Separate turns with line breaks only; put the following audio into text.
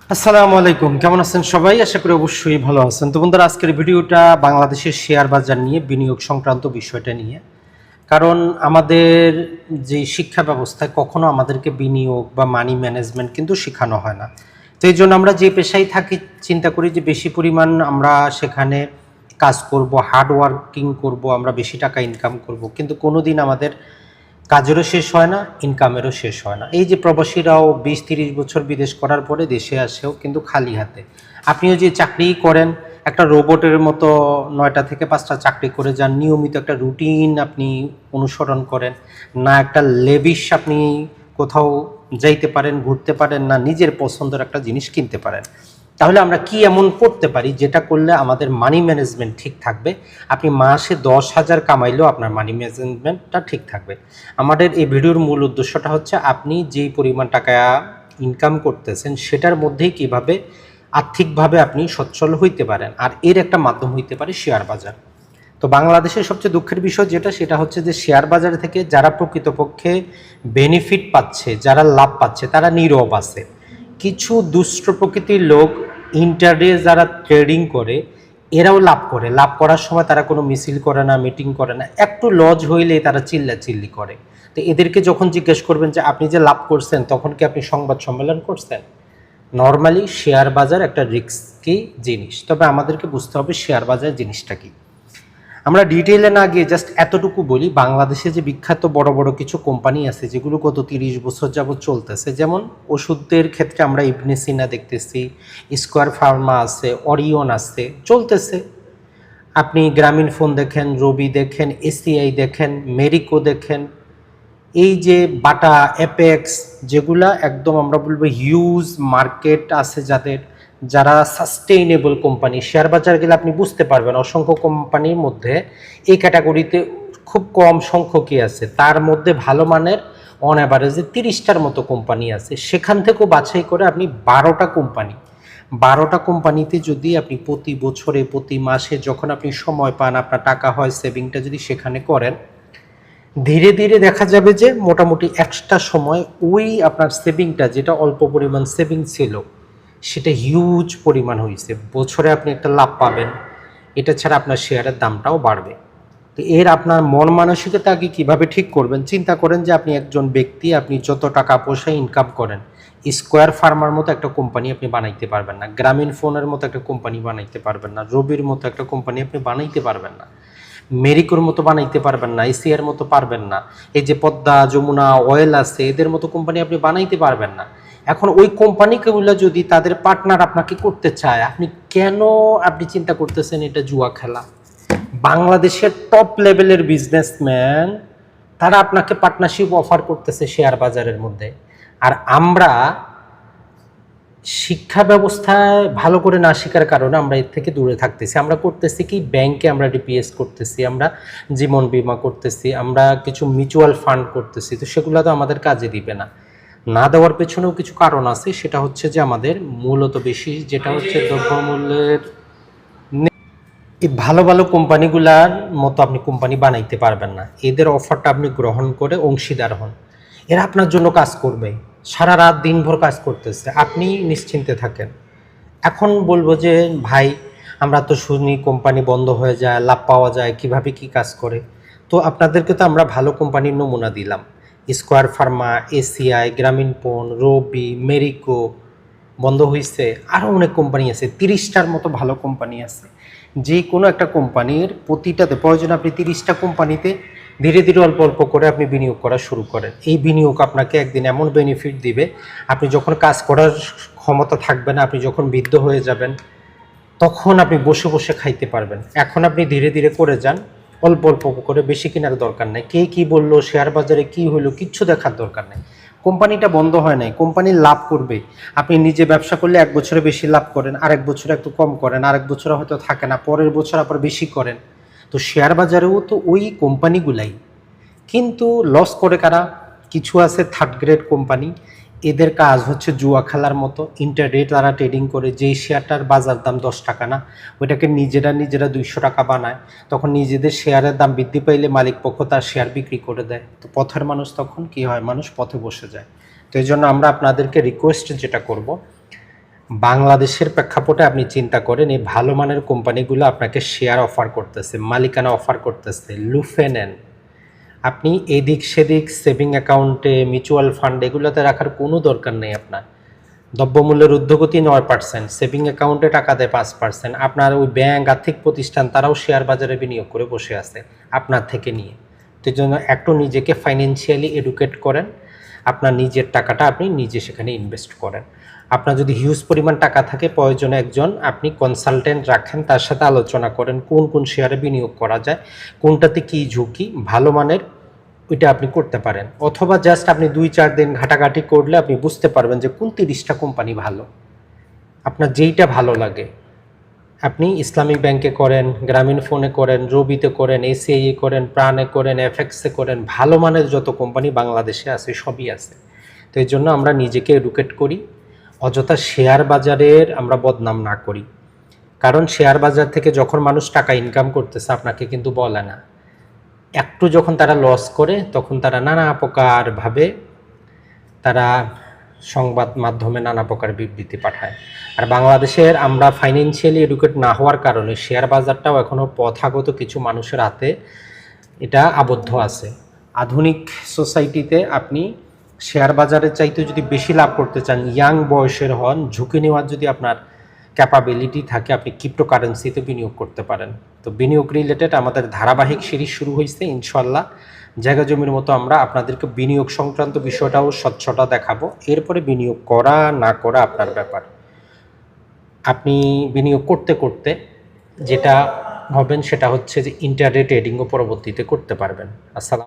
আসসালামু আলাইকুম, কেমন আছেন সবাই? আশা করি অবশ্যই ভালো আছেন। তো বন্ধুরা, আজকের ভিডিওটা বাংলাদেশের শেয়ার বাজার নিয়ে, বিনিয়োগ সংক্রান্ত বিষয়টা নিয়ে। কারণ আমাদের যে শিক্ষা ব্যবস্থায় কখনো আমাদেরকে বিনিয়োগ বা মানি ম্যানেজমেন্ট কিন্তু শেখানো হয় না। তো এই জন্য আমরা যে পেশায় থাকি চিন্তা করি যে বেশি পরিমাণ আমরা সেখানে কাজ করব, হার্ড ওয়ার্কিং করব, আমরা বেশি টাকা ইনকাম করব, কিন্তু কোনোদিন আমাদের কাজেরও শেষ হয় না, ইনকামেরও শেষ হয় না। এই যে প্রবাসীরাও 20-30 বছর বিদেশ করার পরে দেশে আসেও কিন্তু খালি হাতে। আপনিও যে চাকরি করেন, একটা রোবটের মতো 9টা থেকে 5টা চাকরি করে যান, নিয়মিত একটা রুটিন আপনি অনুসরণ করেন না, একটা লেভিশ আপনি কোথাও যাইতে পারেন, ঘুরতে পারেন না, নিজের পছন্দের একটা জিনিস কিনতে পারেন। তাহলে আমরা কি এমন করতে পারি যেটা করলে আমাদের মানি ম্যানেজমেন্ট ঠিক থাকবে? আপনি মাসে 10,000 কামাইলেও আপনার মানি ম্যানেজমেন্টটা ঠিক থাকবে। আমাদের এই ভিডিওর মূল উদ্দেশ্যটা হচ্ছে আপনি যেই পরিমাণ টাকা ইনকাম করতেছেন সেটার মধ্যেই কিভাবে আর্থিকভাবে আপনি সচ্ছল হইতে পারেন, আর এর একটা মাধ্যম হইতে পারে শেয়ার বাজার। তো বাংলাদেশের সবচেয়ে দুঃখের বিষয় সেটা হচ্ছে যে শেয়ার বাজার থেকে যারা প্রকৃতপক্ষে বেনিফিট পাচ্ছে, যারা লাভ পাচ্ছে, তারা নীরব আছে। কিছু দুষ্ট প্রকৃতির লোক ইন্টারডে যারা ট্রেডিং করে, এরাও লাভ করে। লাভ করার সময় তারা কোনো মিছিল করে না, মিটিং করে না, একটু লজ হইলেই তারা চিল্লাচিল্লি করে। তো এদেরকে যখন জিজ্ঞেস করবেন যে আপনি যে লাভ করছেন, তখন কি আপনি সংবাদ সম্মেলন করছেন? নর্মালি শেয়ার বাজার একটা রিস্কি জিনিস, তবে আমাদেরকে বুঝতে হবে শেয়ার বাজার জিনিসটা কি। আমরা ডিটেইলে না গিয়ে জাস্ট এতটুকু বলি, বাংলাদেশে যে বিখ্যাত বড় বড় কিছু কোম্পানি আছে যেগুলো গত 30 বছর যাবৎ চলতেছে, যেমন ওষুধের ক্ষেত্রে আমরা ইবনে সিনা দেখতেছি, স্কোয়ার ফার্মা আছে, অরিয়ন আছে, চলতেছে। আপনি গ্রামীণ ফোন দেখেন, রবি দেখেন, এসিআই দেখেন, মেরিকো দেখেন, এই যে বাটা, অ্যাপেক্স, যেগুলা একদম আমরা বলবো হিউজ মার্কেট আছে যাদের, যারা সাস্টেইনেবল কোম্পানি। শেয়ার বাজার গেলে আপনি বুঝতে পারবেন অসংখ্য কোম্পানির মধ্যে এই ক্যাটাগরিতে খুব কম সংখ্যকই আছে, তার মধ্যে ভালো মানের অন অ্যাভারেজে 30টার মতো কোম্পানি আছে। সেখান থেকেও বাছাই করে আপনি 12টা কোম্পানিতে যদি আপনি প্রতি বছরে, প্রতি মাসে যখন আপনি সময় পান, আপনার টাকা হয়, সেভিংটা যদি সেখানে করেন, ধীরে ধীরে দেখা যাবে যে মোটামুটি একটা সময় ওই আপনার সেভিংটা, যেটা অল্প পরিমাণ সেভিং ছিল, সেটা হিউজ পরিমাণ হয়েছে। বছরে আপনি একটা লাভ পাবেন। এটা ছাড়া আপনার শেয়ারের দামটাও বাড়বে। তো এর আপনার মন মানসিকতা আগে কীভাবে ঠিক করবেন, চিন্তা করেন যে আপনি একজন ব্যক্তি, আপনি যত টাকা পয়সা ইনকাম করেন, স্কোয়ার ফার্মার মতো একটা কোম্পানি আপনি বানাইতে পারবেন না, গ্রামীণ ফোনের মতো একটা কোম্পানি বানাইতে পারবেন না, রবির মতো একটা কোম্পানি আপনি বানাইতে পারবেন না, মেরিকোর মতো বানাইতে পারবেন না, এসিআর মতো পারবেন না, এই যে পদ্মা, যমুনা অয়েল আছে, এদের মতো কোম্পানি আপনি বানাইতে পারবেন না। এখন ওই কোম্পানিগুলো যদি তাদের পার্টনার আপনাকে করতে চায়, আপনি চিন্তা করতেছেন এটা জুয়া খেলা? বাংলাদেশের টপ লেভেলের বিজনেসম্যান তারা আপনাকে পার্টনারশিপ অফার করতেছে শেয়ার বাজারের মধ্যে, আর আমরা শিক্ষা ব্যবস্থায় ভালো করে না শেখার কারণে আমরা এর থেকে দূরে থাকতেছি। আমরা করতেছি কি, ব্যাংকে আমরা ডিপিএস করতেছি, আমরা জীবন বীমা করতেছি, আমরা কিছু মিউচুয়াল ফান্ড করতেছি। তো সেগুলো তো আমাদের কাজে দিবে না। না দেওয়ার পেছনেও কিছু কারণ আছে, সেটা হচ্ছে যে আমাদের মূলত বেশি যেটা হচ্ছে দ্রব্যমূল্যের। এই ভালো ভালো কোম্পানিগুলার মতো আপনি কোম্পানি বানাইতে পারবেন না। এদের অফারটা আপনি গ্রহণ করে অংশীদার হন। এরা আপনার জন্য কাজ করবে, সারা রাত দিনভর কাজ করতেছে, আপনি নিশ্চিন্তে থাকেন। এখন বলবো যে ভাই, আমরা তো শুনি কোম্পানি বন্ধ হয়ে যায়, লাভ পাওয়া যায়, কিভাবে কি কাজ করে। তো আপনাদেরকে তো আমরা ভালো কোম্পানির নমুনা দিলাম। স্কোয়ার ফার্মা, এসিআই, গ্রামীণ ফোন, রবি, মেরিকো বন্ধ হয়েছে, আরও অনেক কোম্পানি আছে, 30টার মতো ভালো কোম্পানি আছে। যে কোনো একটা কোম্পানির প্রতিটাতে প্রয়োজন আপনি 30টা কোম্পানিতে ধীরে ধীরে অল্প অল্প করে আপনি বিনিয়োগ করা শুরু করেন। এই বিনিয়োগ আপনাকে একদিন এমন বেনিফিট দিবে, আপনি যখন কাজ করার ক্ষমতা থাকবে না, আপনি যখন বৃদ্ধ হয়ে যাবেন, তখন আপনি বসে বসে খাইতে পারবেন। এখন আপনি ধীরে ধীরে করে যান, অল্প অল্প করে, বেশি কেনার দরকার নেই। কে কী বললো, শেয়ার বাজারে কী হলো, কিচ্ছু দেখার দরকার নেই। কোম্পানিটা বন্ধ হয় নাই, কোম্পানি লাভ করবে। আপনি নিজে ব্যবসা করলে 1 বছরে বেশি লাভ করেন, আরেক বছরে একটু কম করেন, আরেক বছরে হয়তো থাকে না, পরের বছর আবার বেশি করেন। তো শেয়ার বাজারেও তো ওই কোম্পানিগুলাই, কিন্তু লস করে কারা? কিছু আছে থার্ড গ্রেড কোম্পানি, এদের কাজ হচ্ছে জুয়া খেলার মতো। ইন্টারডে তারা ট্রেডিং করে, যেই শেয়ারটার বাজার দাম 10 টাকা না, ওইটাকে নিজেরা 200 টাকা বানায়। তখন নিজেদের শেয়ারের দাম বৃদ্ধি পাইলে মালিক পক্ষ তার শেয়ার বিক্রি করে দেয়। তো পথের মানুষ তখন কি হয়? মানুষ পথে বসে যায়। তো এই জন্য আমরা আপনাদেরকে রিকোয়েস্ট যেটা করব, বাংলাদেশের প্রেক্ষাপটে আপনি চিন্তা করেন, এই ভালো মানের কোম্পানিগুলো আপনাকে শেয়ার অফার করতেছে, মালিকানা অফার করতেছে, লুফে নেন। আপনি এদিক সেদিক সেভিং অ্যাকাউন্টে, মিউচুয়াল ফান্ড এগুলোতে রাখার কোনো দরকার নেই আপনার। দ্রব্যমূল্যের ঊর্ধ্বগতি 9%, সেভিং অ্যাকাউন্টে টাকা দেয় 5%। আপনার ওই ব্যাংক, আর্থিক প্রতিষ্ঠান তারাও শেয়ার বাজারে বিনিয়োগ করে বসে আছে আপনার থেকে নিয়ে। তো এই জন্য একটু নিজেকে ফাইন্যান্সিয়ালি এডুকেট করেন, আপনার নিজের টাকাটা আপনি নিজে সেখানে ইনভেস্ট করেন। আপনার যদি হিউজ পরিমাণ টাকা থাকে, প্রয়োজনে একজন আপনি কনসালটেন্ট রাখেন, তার সাথে আলোচনা করেন কোন কোন শেয়ারে বিনিয়োগ করা যায়, কোনটাতে কী ঝুঁকি, ভালো মানের ওইটা আপনি করতে পারেন। অথবা জাস্ট আপনি 2-4 দিন ঘাটাঘাটি করলে আপনি বুঝতে পারবেন যে কোন 30টা কোম্পানি ভালো, আপনার যেইটা ভালো লাগে। আপনি ইসলামিক ব্যাংকে করেন, গ্রামীণ ফোনে করেন, রবিতে করেন, এসিআই করেন, প্রাণে করেন, এফএক্সে করেন, ভালো মানের যত কোম্পানি বাংলাদেশে আছে সবই আছে। তো এই জন্য আমরা নিজেকে এডুকেট করি, অযথা শেয়ার বাজারের আমরা বদনাম না করি। কারণ শেয়ার বাজার থেকে যখন মানুষ টাকা ইনকাম করতেছে আপনাকে কিন্তু বলে না, একটু যখন তারা লস করে তখন তারা নানা প্রকারভাবে তারা সংবাদ মাধ্যমে নানা প্রকার বিবৃতি পাঠায়। আর বাংলাদেশের আমরা ফাইন্যান্সিয়ালি এডুকেট না হওয়ার কারণে শেয়ার বাজারটাও এখনও প্রথাগত কিছু মানুষের হাতে এটা আবদ্ধ আছে। আধুনিক সোসাইটিতে আপনি শেয়ার বাজারের চাইতে যদি বেশি লাভ করতে চান, ইয়াং বয়সের হন, ঝুঁকি নেওয়ার যদি আপনার ক্যাপাবিলিটি থাকে, আপনি ক্রিপ্টোকারেন্সিতে বিনিয়োগ করতে পারেন। তো বিনিয়োগ রিলেটেড আমাদের ধারাবাহিক সিরিজ শুরু হয়েছে। ইনশাল্লাহ জায়গা জমির মতো আমরা আপনাদেরকে বিনিয়োগ সংক্রান্ত বিষয়টাও স্বচ্ছতা দেখাবো। এরপরে বিনিয়োগ করা না করা আপনার ব্যাপার। আপনি বিনিয়োগ করতে করতে যেটা হবেন সেটা হচ্ছে যে ইন্টারডে ট্রেডিংও পরবর্তীতে করতে পারবেন। আসসালাম।